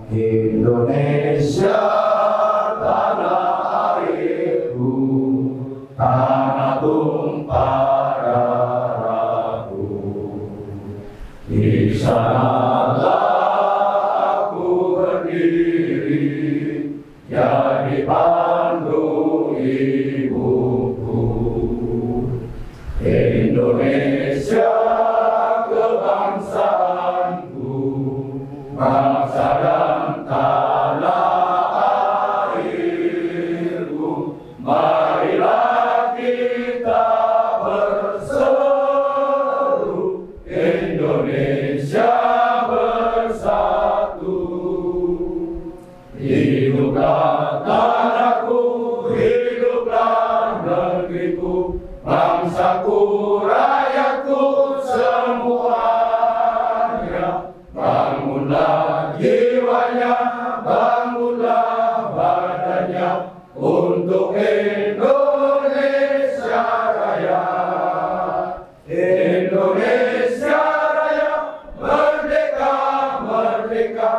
Indonesia tanah airku, tanah tumpah darahku. Di sanalah aku berdiri, jadi pandu ibuku. Indonesia kebangsaanku, bangsa dan tanah airku. Marilah kita berseru, Indonesia bersatu. Hiduplah tanahku, hiduplah negeriku, bangsaku, rakyatku semuanya. Bangunlah jiwanya, bangunlah badannya untuk Indonesia Raya. Indonesia Raya, merdeka, merdeka,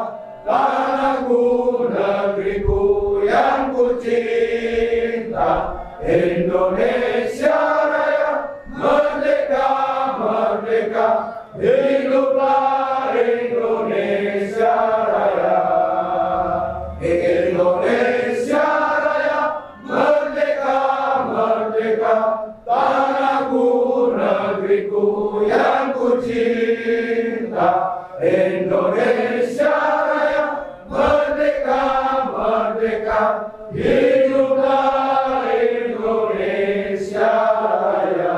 tanahku, negeriku yang ku cinta. Indonesia Raya, merdeka, merdeka, hiduplah Indonesia Raya. Indonesia Raya, merdeka, merdeka, tanahku, negeriku yang ku cinta. Indonesia Raya, merdeka, merdeka, hiduplah Indonesia Raya.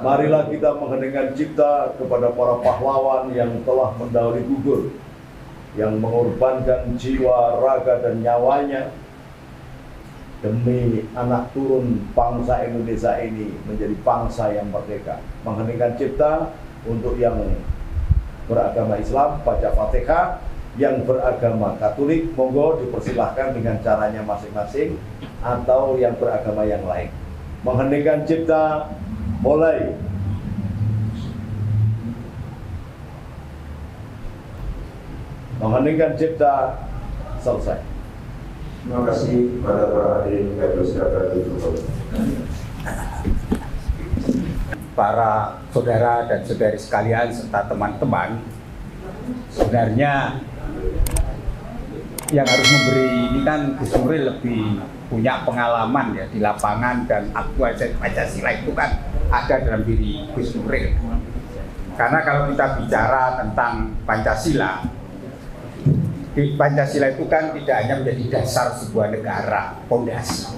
Marilah kita mengheningkan cipta kepada para pahlawan yang telah mendahului gugur, yang mengorbankan jiwa, raga, dan nyawanya demi anak turun bangsa Indonesia ini menjadi bangsa yang merdeka. Mengheningkan cipta untuk yang beragama Islam, baca Fatihah. Yang beragama Katolik, monggo dipersilahkan dengan caranya masing-masing, atau yang beragama yang lain. Mengheningkan cipta, mulai. Mengheningkan cipta, selesai. Terima kasih kepada para hadirin yang bersedia duduk. Para saudara dan saudari sekalian serta teman-teman, sebenarnya yang harus memberi ini kan Gus Nuril lebih punya pengalaman ya di lapangan, dan aktualisasi Pancasila itu kan ada dalam diri Gus Nuril. Karena kalau kita bicara tentang Pancasila itu kan tidak hanya menjadi dasar sebuah negara, fondasi.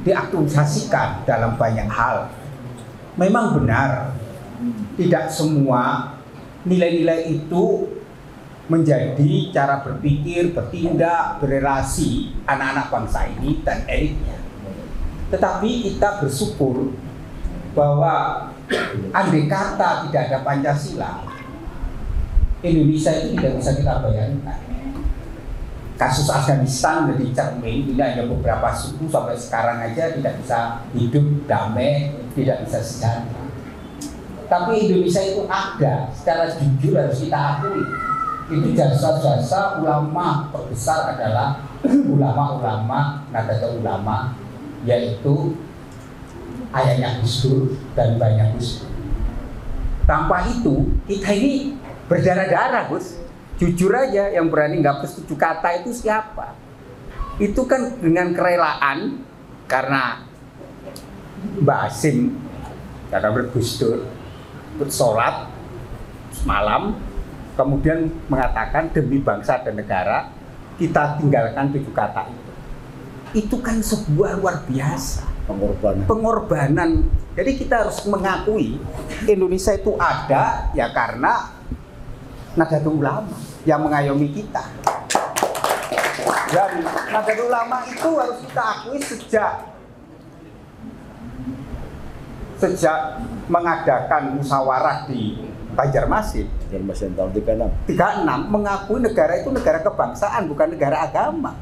Diaktualisasikan dalam banyak hal. Memang benar, tidak semua nilai-nilai itu menjadi cara berpikir, bertindak, berrelasi anak-anak bangsa ini dan elitnya. Tetapi kita bersyukur bahwa andai kata tidak ada Pancasila, Indonesia itu tidak bisa kita bayangkan. Kasus Afghanistan menjadi cermin, ini hanya beberapa suku sampai sekarang aja tidak bisa hidup damai, tidak bisa sejahtera. Tapi Indonesia itu ada, secara jujur harus kita akui. Itu jasa-jasa ulama terbesar adalah ulama-ulama Nahdlatul Ulama, yaitu ayahnya Gus Dur dan banyak Gus Dur. Tanpa itu kita ini berdarah-darah, Gus. Jujur aja, yang berani nggak setuju kata itu siapa? Itu kan dengan kerelaan, karena Mbak Asim karena Gus Dur bersolat malam, kemudian mengatakan demi bangsa dan negara kita tinggalkan 7 kata itu. Itu kan sebuah luar biasa pengorbanan. Jadi kita harus mengakui Indonesia itu ada ya karena Nahdlatul Ulama yang mengayomi kita. Dan Nahdlatul Ulama itu harus kita akui sejak mengadakan musyawarah di Banjarmasin tahun 36 mengakui negara itu negara kebangsaan, bukan negara agama.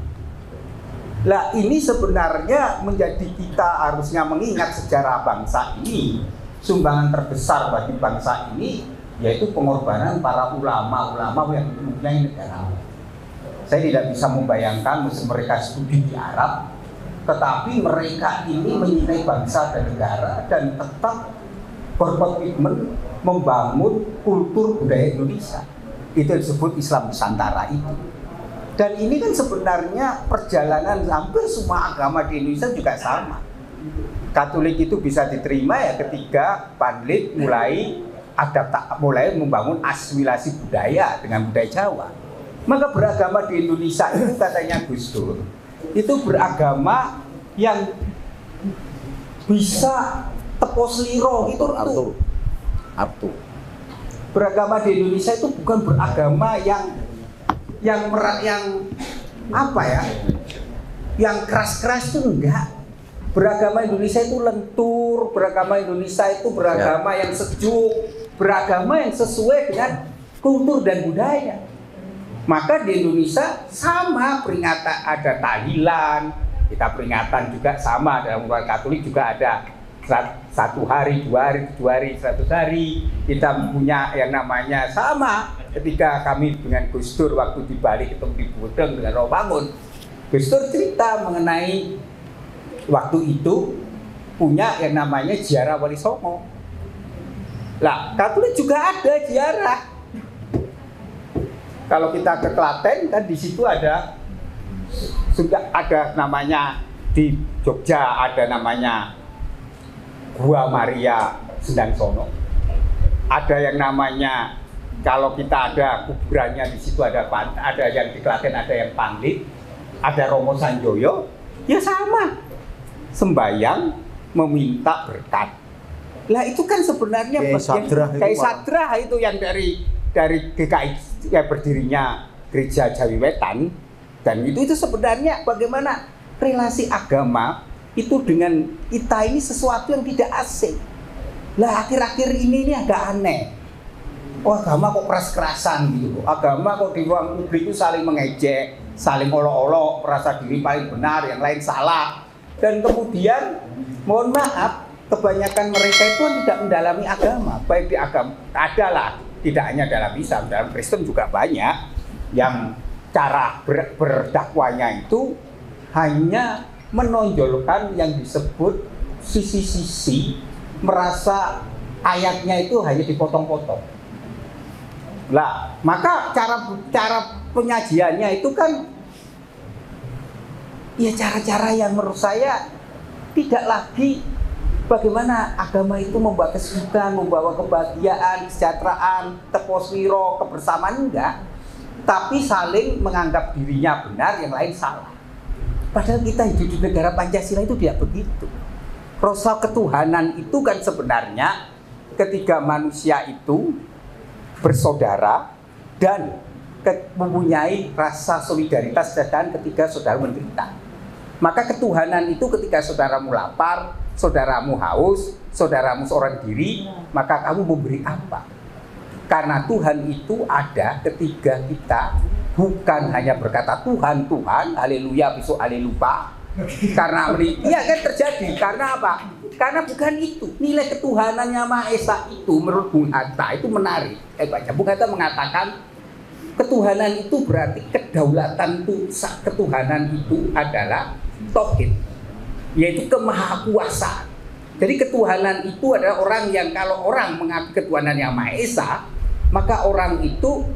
Lah ini sebenarnya menjadi kita harusnya mengingat sejarah bangsa ini. Sumbangan terbesar bagi bangsa ini yaitu pengorbanan para ulama-ulama yang mempunyai negara. Saya tidak bisa membayangkan mereka studi di Arab, tetapi mereka ini menyintai bangsa dan negara dan tetap berkomitmen membangun kultur budaya Indonesia. Itu disebut Islam Nusantara itu. Dan ini kan sebenarnya perjalanan hampir semua agama di Indonesia juga sama. Katolik itu bisa diterima ya ketika Panlit mulai membangun asimilasi budaya dengan budaya Jawa. Maka beragama di Indonesia itu katanya Gus Dur, itu beragama yang bisa tepos liro itu Artu. Beragama di Indonesia itu bukan beragama yang apa ya? Yang keras-keras itu enggak. Beragama Indonesia itu lentur, beragama Indonesia itu beragama yang sejuk, beragama yang sesuai dengan kultur dan budaya. Maka di Indonesia sama peringatan, ada tahlilan, kita peringatan juga sama, dalam umat Katolik juga ada 1 hari, 2 hari, 7 hari, 100 hari. Kita punya yang namanya sama. Ketika kami dengan Gus Dur waktu di Bali ketemu di Budeng dengan Robangun, Gus Dur cerita mengenai waktu itu punya yang namanya ziarah Wali Songo. Lah, Katolik juga ada ziarah. Kalau kita ke Klaten kan di situ sudah ada namanya, di Jogja ada namanya Gua Maria Sendang Sono. Ada yang namanya, kalau kita ada kuburannya di situ ada yang di Klaten ada yang Panlit, ada Romo Sanjoyo, ya sama. Sembayang meminta berkat. Lah itu kan sebenarnya kayak Sadrah itu yang dari GKI ya berdirinya Gereja Jawi Wetan, dan itu sebenarnya bagaimana relasi agama itu dengan kita ini sesuatu yang tidak asing. Lah akhir-akhir ini agak aneh. Oh, agama kok keras-kerasan gitu. Agama kok di ruang publik itu saling mengejek, saling olok-olok, merasa diri paling benar, yang lain salah. Dan kemudian, mohon maaf, kebanyakan mereka itu tidak mendalami agama. Baik di agama, adalah, tidak hanya dalam Islam, dalam Kristen juga banyak yang cara berdakwanya itu hanya menonjolkan yang disebut sisi-sisi, merasa ayatnya itu hanya dipotong-potong. Lah, maka cara penyajiannya itu kan ya cara-cara yang menurut saya tidak lagi bagaimana agama itu membawa kesukaan, membawa kebahagiaan, kesejahteraan, teposwiro, kebersamaan, enggak. Tapi saling menganggap dirinya benar, yang lain salah. Padahal kita hidup di negara Pancasila itu tidak begitu. Rasa ketuhanan itu kan sebenarnya ketika manusia itu bersaudara dan mempunyai rasa solidaritas dan ketika saudara menderita. Maka ketuhanan itu ketika saudaramu lapar, saudaramu haus, saudaramu seorang diri, maka kamu memberi apa? Karena Tuhan itu ada ketika kita bukan hanya berkata Tuhan, Tuhan, haleluya, besok haleluya. Karena iya kan terjadi, karena apa? Karena bukan itu. Nilai ketuhanannya Maha Esa itu menurut Bung Hatta itu menarik. Bung Hatta mengatakan ketuhanan itu berarti kedaulatan itu, ketuhanan itu adalah tauhid, yaitu kemahakuasaan. Jadi ketuhanan itu adalah orang yang kalau orang mengaku ketuhanan yang Maha Esa, maka orang itu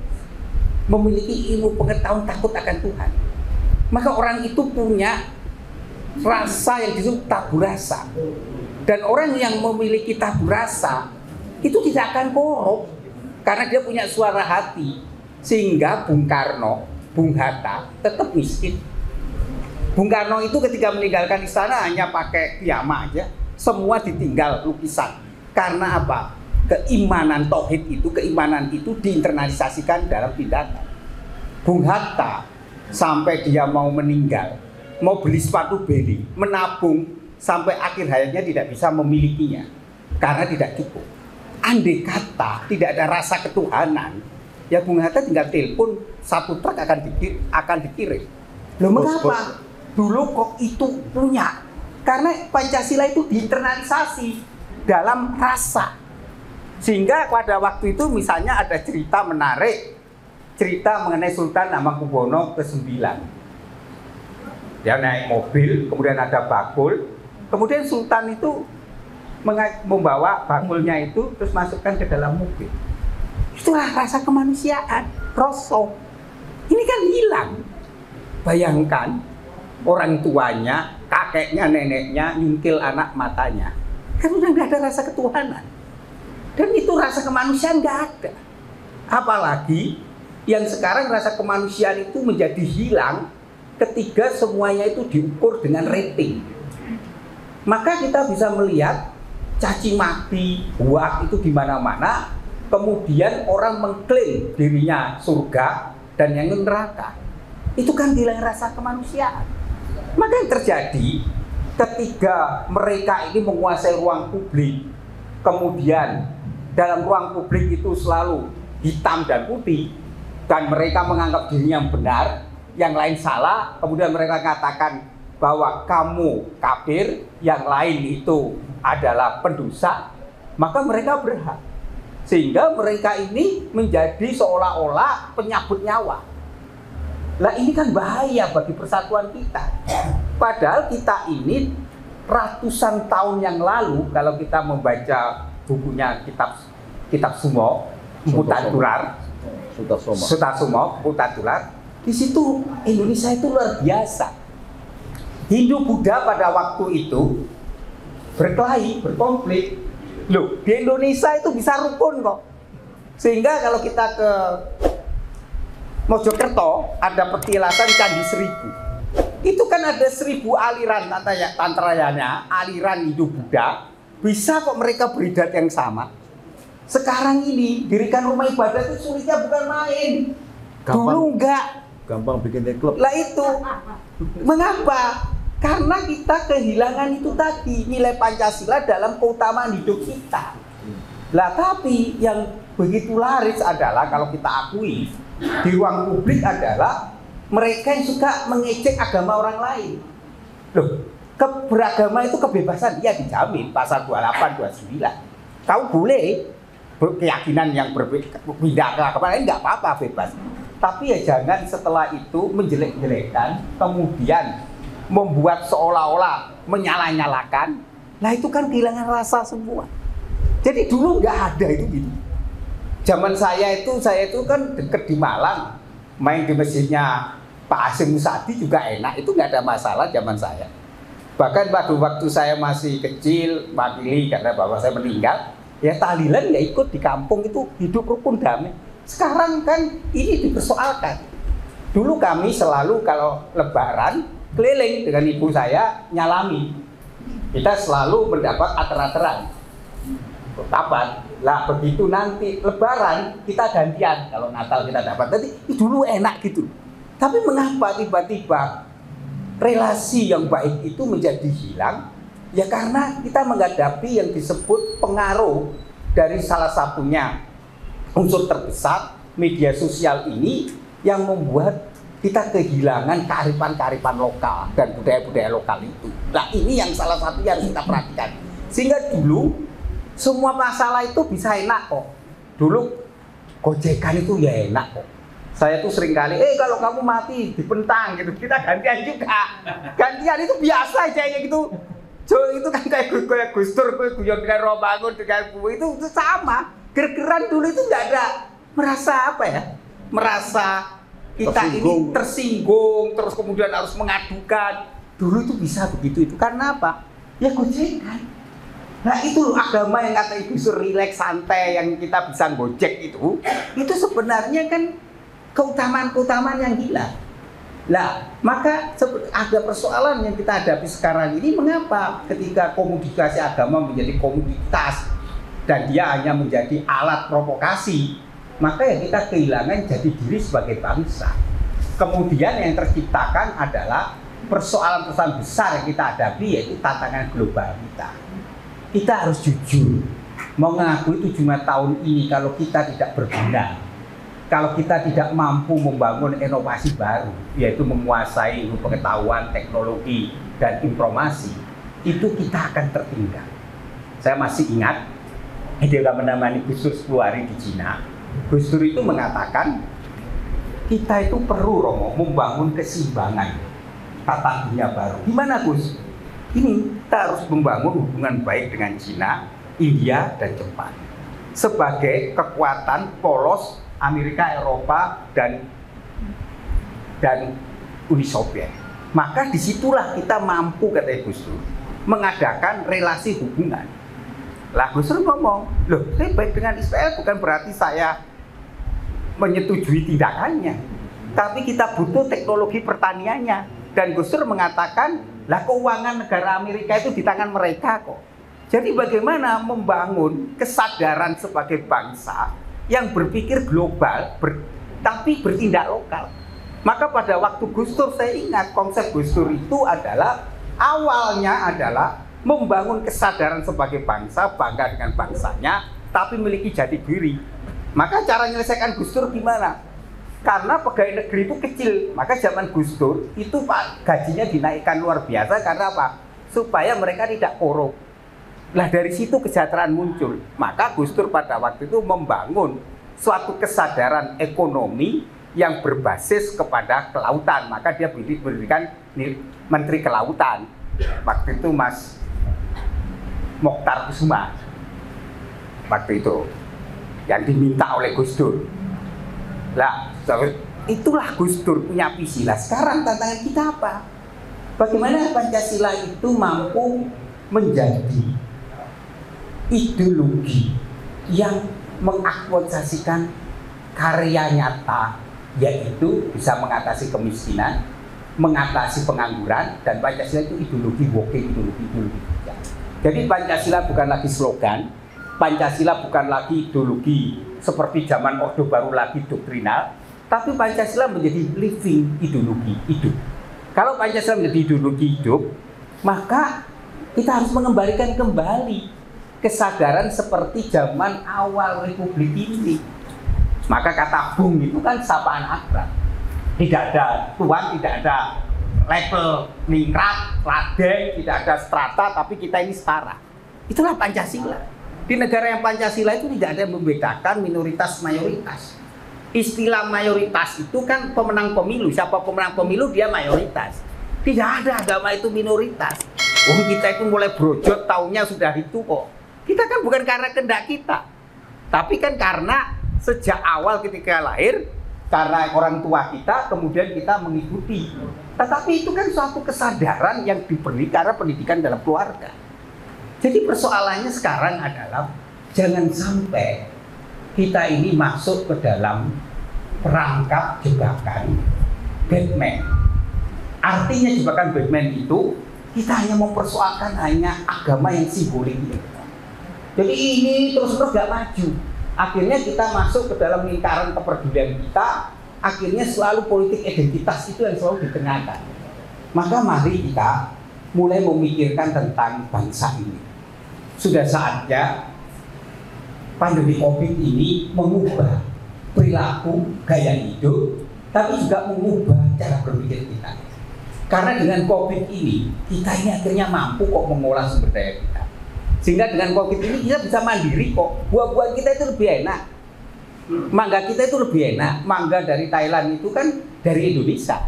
memiliki ilmu pengetahuan takut akan Tuhan. Maka orang itu punya rasa yang disebut taburasa. Dan orang yang memiliki taburasa itu tidak akan korup karena dia punya suara hati. Sehingga Bung Karno, Bung Hatta tetap miskin. Bung Karno itu ketika meninggalkan istana hanya pakai piyama aja, semua ditinggal lukisan. Karena apa? Keimanan tauhid itu, keimanan itu diinternalisasikan dalam tindakan. Bung Hatta sampai dia mau meninggal, mau beli sepatu beli, menabung sampai akhir hayatnya tidak bisa memilikinya karena tidak cukup. Andai kata tidak ada rasa ketuhanan, ya Bung Hatta tinggal telepon 1 truk akan dikirim. Loh mengapa? Dulu kok itu punya? Karena Pancasila itu diinternalisasi dalam rasa. Sehingga pada waktu itu misalnya ada cerita menarik, cerita mengenai Sultan Hamengkubuwono ke-9. Dia naik mobil, kemudian ada bakul, kemudian Sultan itu membawa bakulnya itu terus masukkan ke dalam mobil. Itulah rasa kemanusiaan, rosok. Ini kan hilang. Bayangkan orang tuanya, kakeknya, neneknya nyuntil anak matanya. Kan udah nggak ada rasa ketuhanan. Dan itu rasa kemanusiaan nggak ada. Apalagi yang sekarang rasa kemanusiaan itu menjadi hilang ketika semuanya itu diukur dengan rating. Maka kita bisa melihat caci maki, buak itu di mana-mana. Kemudian orang mengklaim dirinya surga dan yang neraka. Itu kan hilang rasa kemanusiaan. Maka yang terjadi ketika mereka ini menguasai ruang publik, kemudian dalam ruang publik itu selalu hitam dan putih, dan mereka menganggap dirinya yang benar, yang lain salah, kemudian mereka katakan bahwa kamu kafir, yang lain itu adalah pendosa, maka mereka berhak. Sehingga mereka ini menjadi seolah-olah penyabut nyawa. Lah ini kan bahaya bagi persatuan kita. Padahal kita ini ratusan tahun yang lalu, kalau kita membaca bukunya kitab Sumo, Putatular, Sutasumo, Putatular, di situ Indonesia itu luar biasa. Hindu Buddha pada waktu itu berkelahi, berkonflik. Loh, di Indonesia itu bisa rukun kok. Sehingga kalau kita ke Mojokerto ada petilasan Candi Seribu. Itu kan ada 1000 aliran tantrayana, aliran Hindu Buddha. Bisa kok mereka beridat yang sama. Sekarang ini dirikan rumah ibadah itu sulitnya bukan main. Dulu enggak. Gampang bikin klub. Lah itu. Mengapa? Karena kita kehilangan itu tadi, nilai Pancasila dalam keutamaan hidup kita. Lah tapi yang begitu laris adalah kalau kita akui di ruang publik adalah mereka yang suka mengejek agama orang lain. Loh, beragama itu kebebasan, ya dijamin pasal 28, 29. Kau boleh keyakinan yang berbeda ke agama lain, nggak apa-apa, bebas. Tapi ya jangan setelah itu menjelek-jelekan, kemudian membuat seolah-olah menyalah-nyalakan. Nah itu kan kehilangan rasa semua. Jadi dulu nggak ada itu gitu. Zaman saya itu kan deket di Malang, main di masjidnya Pak Hasyim Musadi juga enak, itu nggak ada masalah zaman saya. Bahkan waktu saya masih kecil, makili karena bapak saya meninggal, ya tahlilan ya ikut di kampung itu hidup rukun damai. Sekarang kan ini dipersoalkan. Dulu kami selalu kalau lebaran keliling dengan ibu saya nyalami. Kita selalu mendapat ater-ateran. Kapan? Lah begitu nanti lebaran kita gantian. Kalau Natal kita dapat. Nanti dulu enak gitu. Tapi mengapa tiba-tiba relasi yang baik itu menjadi hilang? Ya karena kita menghadapi yang disebut pengaruh dari salah satunya unsur terbesar media sosial ini yang membuat kita kehilangan kearifan-kearifan lokal dan budaya-budaya lokal itu. Nah ini yang salah satu yang harus kita perhatikan. Sehingga dulu semua masalah itu bisa enak kok. Dulu gojekan itu ya enak kok. Saya tuh sering kali, kalau kamu mati dipentang gitu, kita gantian juga. Gantian itu biasa aja ya gitu. Itu kan kayak Gus Dur, guyon dengan Romangun dengan Bu itu sama. Ger-geran dulu itu nggak ada merasa apa ya? Merasa kita ini tersinggung, terus kemudian harus mengadukan. Dulu itu bisa begitu itu karena apa? Ya gojekan. Nah itu agama yang kata Ibu Sur rileks santai yang kita bisa gojek itu sebenarnya kan keutamaan-keutamaan yang hilang. Nah maka ada persoalan yang kita hadapi sekarang ini, mengapa ketika komunikasi agama menjadi komoditas dan dia hanya menjadi alat provokasi, maka ya kita kehilangan jati diri sebagai bangsa. Kemudian yang terciptakan adalah persoalan-persoalan besar yang kita hadapi, yaitu tantangan global kita. Kita harus jujur mengakui 75 tahun ini kalau kita tidak berguna, kalau kita tidak mampu membangun inovasi baru, yaitu menguasai ilmu pengetahuan, teknologi, dan informasi, itu kita akan tertinggal. Saya masih ingat Dia menemani Gus Dur 10 hari di Cina. Gus Dur itu mengatakan kita itu perlu Romo membangun keseimbangan tata dunia baru. Gimana Gus? Ini kita harus membangun hubungan baik dengan Cina, India, dan Jepang sebagai kekuatan polos Amerika, Eropa, dan Uni Soviet. Maka disitulah kita mampu, kata Gus Dur, mengadakan relasi hubungan. Lah Gus Dur ngomong, loh saya baik dengan Israel bukan berarti saya menyetujui tindakannya, tapi kita butuh teknologi pertaniannya. Dan Gus Dur mengatakan, lah keuangan negara Amerika itu di tangan mereka kok. Jadi bagaimana membangun kesadaran sebagai bangsa yang berpikir global, tapi bertindak lokal. Maka pada waktu Gus Dur, saya ingat konsep Gus Dur itu adalah awalnya adalah membangun kesadaran sebagai bangsa, bangga dengan bangsanya, tapi memiliki jati diri. Maka cara menyelesaikan Gus Dur gimana? Karena pegawai negeri itu kecil, maka zaman Gus Dur itu Pak gajinya dinaikkan luar biasa karena apa? Supaya mereka tidak korup. Lah dari situ kesejahteraan muncul. Maka Gus Dur pada waktu itu membangun suatu kesadaran ekonomi yang berbasis kepada kelautan. Maka dia berikan Menteri Kelautan. Waktu itu Mas Mokhtar Kusuma waktu itu yang diminta oleh Gus Dur. Lah itulah Gus Dur punya visi. Lah sekarang tantangan kita apa? Bagaimana Pancasila itu mampu menjadi ideologi yang mengaktualisasikan karya nyata, yaitu bisa mengatasi kemiskinan, mengatasi pengangguran, dan Pancasila itu ideologi working, ideologi. Jadi Pancasila bukan lagi slogan, Pancasila bukan lagi ideologi seperti zaman Orde Baru lagi doktrinal, tapi Pancasila menjadi living ideologi hidup. Kalau Pancasila menjadi ideologi hidup, maka kita harus mengembalikan kembali kesadaran seperti zaman awal Republik ini. Maka kata bung itu kan sapaan akrab. Tidak ada tuan, tidak ada level ningrat, ladeng, tidak ada strata, tapi kita ini setara. Itulah Pancasila. Di negara yang Pancasila itu tidak ada yang membedakan minoritas mayoritas. Istilah mayoritas itu kan pemenang pemilu. Siapa pemenang pemilu dia mayoritas. Tidak ada agama itu minoritas. Oh kita itu mulai brojot tahunnya sudah itu kok. Kita kan bukan karena kehendak kita, tapi kan karena sejak awal ketika lahir, karena orang tua kita, kemudian kita mengikuti. Tetapi itu kan suatu kesadaran yang diberi karena pendidikan dalam keluarga. Jadi persoalannya sekarang adalah jangan sampai kita ini masuk ke dalam perangkap jebakan Batman. Artinya jebakan Batman itu kita hanya mempersoalkan hanya agama yang simbolik. Jadi ini terus-terus gak maju. Akhirnya kita masuk ke dalam lingkaran kepedulian kita. Akhirnya selalu politik identitas itu yang selalu ditengakan. Maka mari kita mulai memikirkan tentang bangsa ini. Sudah saatnya pandemi COVID ini mengubah perilaku, gaya hidup, tapi juga mengubah cara berpikir kita. Karena dengan COVID ini, kita ini akhirnya mampu kok mengolah sumber daya kita. Sehingga dengan COVID ini kita bisa mandiri kok. Buah-buah kita itu lebih enak. Mangga kita itu lebih enak. Mangga dari Thailand itu kan dari Indonesia.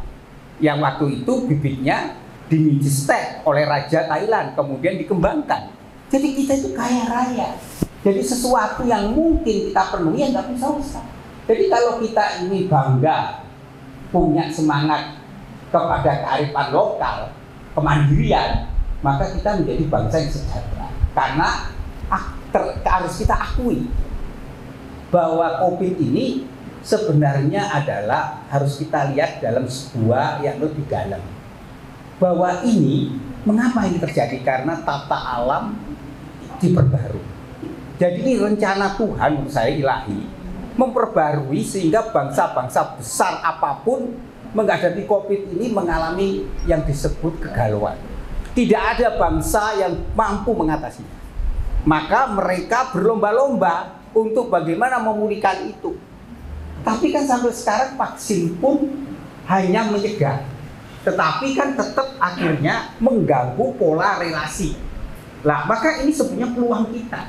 Yang waktu itu bibitnya diminjistek oleh Raja Thailand, kemudian dikembangkan. Jadi kita itu kaya raya. Jadi sesuatu yang mungkin kita penuhi yang nggak bisa usah. Jadi kalau kita ini bangga punya semangat kepada kearifan lokal, kemandirian, maka kita menjadi bangsa yang sejahtera. Karena harus kita akui bahwa COVID ini sebenarnya adalah harus kita lihat dalam sebuah yang lebih dalam. Bahwa ini, mengapa ini terjadi? Karena tata alam diperbarui. Jadi ini rencana Tuhan menurut saya ilahi, memperbarui sehingga bangsa-bangsa besar apapun menghadapi COVID ini mengalami yang disebut kegalauan. Tidak ada bangsa yang mampu mengatasinya. Maka mereka berlomba-lomba untuk bagaimana memulihkan itu. Tapi kan sampai sekarang vaksin pun hanya mencegah. Tetapi kan tetap akhirnya mengganggu pola relasi. Lah, maka ini sebenarnya peluang kita.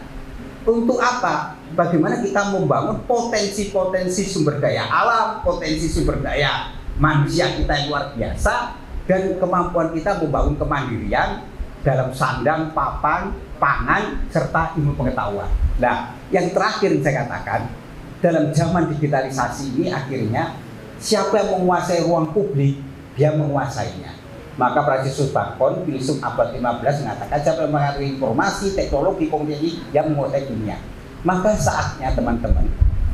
Untuk apa? Bagaimana kita membangun potensi-potensi sumber daya alam, potensi sumber daya manusia kita yang luar biasa, dan kemampuan kita membangun kemandirian dalam sandang, papan, pangan, serta ilmu pengetahuan. Nah, yang terakhir saya katakan, dalam zaman digitalisasi ini akhirnya siapa yang menguasai ruang publik, dia menguasainya. Maka Franciszek Bacon, filsuf abad 15 mengatakan siapa yang mengerti informasi, teknologi, komunikasi, yang menguasai dunia. Maka saatnya teman-teman,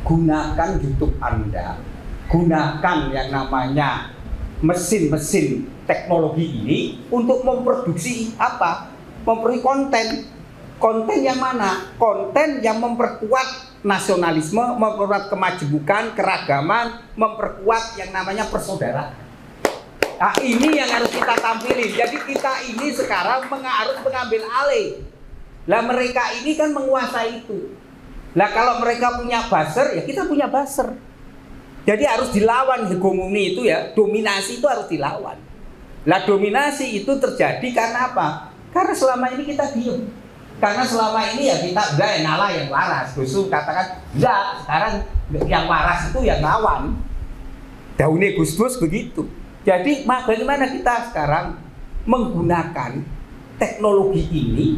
gunakan YouTube Anda, gunakan yang namanya mesin-mesin teknologi ini untuk memproduksi apa? Memproduksi konten. Konten yang mana? Konten yang memperkuat nasionalisme, memperkuat kemajemukan, keragaman, memperkuat yang namanya persaudaraan. Nah, ini yang harus kita tampilin. Jadi kita ini sekarang harus mengambil alih. Lah mereka ini kan menguasai itu. Lah kalau mereka punya buzzer, ya kita punya buzzer. Jadi harus dilawan hegemoni itu ya, dominasi itu harus dilawan. Lah dominasi itu terjadi karena apa? Karena selama ini kita diem. Karena selama ini ya kita udah ngalah yang waras. Gus katakan, enggak, sekarang yang waras itu yang lawan. Daunnya Gus Dur begitu. Jadi bagaimana kita sekarang menggunakan teknologi ini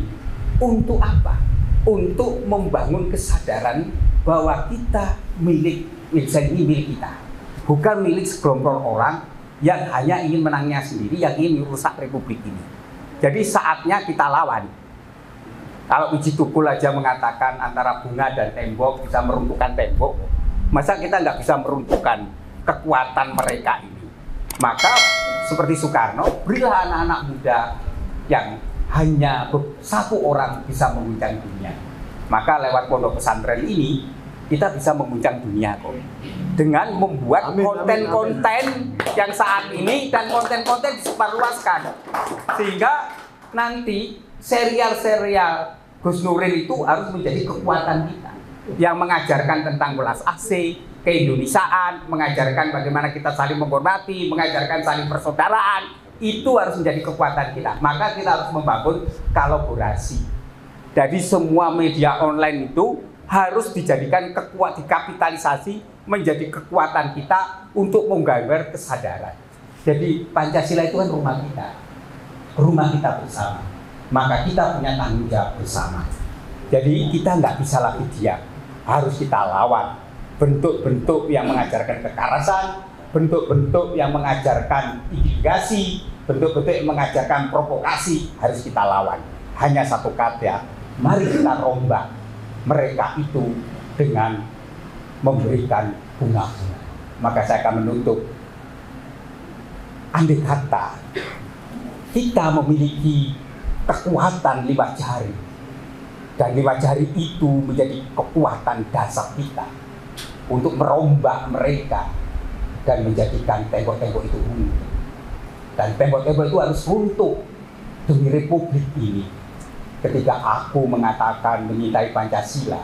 untuk apa? Untuk membangun kesadaran bahwa kita milik kita, bukan milik segelompol orang yang hanya ingin menangnya sendiri, yang ingin merusak republik ini. Jadi saatnya kita lawan. Kalau Wiji Tukul aja mengatakan antara bunga dan tembok bisa meruntuhkan tembok, masa kita nggak bisa meruntuhkan kekuatan mereka ini? Maka seperti Soekarno, berilah anak-anak muda yang hanya satu orang bisa mengguncang dunia. Maka lewat pondok pesantren ini kita bisa mengguncang dunia kok. Dengan membuat konten-konten yang saat ini dan konten-konten disebarluaskan. Sehingga nanti serial-serial Gus Nuril itu harus menjadi kekuatan kita. Yang mengajarkan tentang welas asih, keindonesiaan, mengajarkan bagaimana kita saling menghormati, mengajarkan saling persaudaraan, itu harus menjadi kekuatan kita. Maka kita harus membangun kolaborasi. Jadi semua media online itu harus dijadikan dikapitalisasi menjadi kekuatan kita untuk menggambar kesadaran. Jadi Pancasila itu kan rumah kita bersama. Maka kita punya tanggung jawab bersama. Jadi kita nggak bisa lagi diam, harus kita lawan. Bentuk-bentuk yang mengajarkan kekerasan, bentuk-bentuk yang mengajarkan intimidasi, bentuk-bentuk yang mengajarkan provokasi harus kita lawan. Hanya satu kata, mari kita rombak mereka itu dengan memberikan bunga-bunga. Maka saya akan menutup. Andai kata kita memiliki kekuatan 5 jari, dan 5 jari itu menjadi kekuatan dasar kita untuk merombak mereka dan menjadikan tembok-tembok itu runtuh. Dan tembok-tembok itu harus runtuh demi republik ini. Ketika aku mengatakan menyintai Pancasila,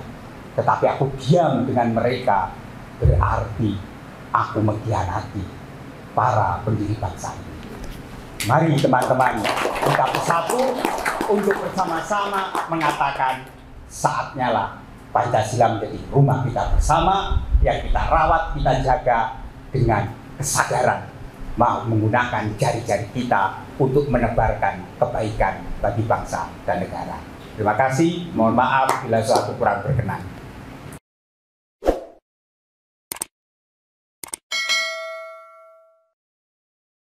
tetapi aku diam dengan mereka, berarti aku mengkhianati para pendiri bangsa ini. Mari teman-teman kita bersatu untuk bersama-sama mengatakan saatnya lah Pancasila menjadi rumah kita bersama yang kita rawat, kita jaga dengan kesadaran mau menggunakan jari-jari kita untuk menebarkan kebaikan bagi bangsa dan negara. Terima kasih, mohon maaf bila suatu kurang berkenan.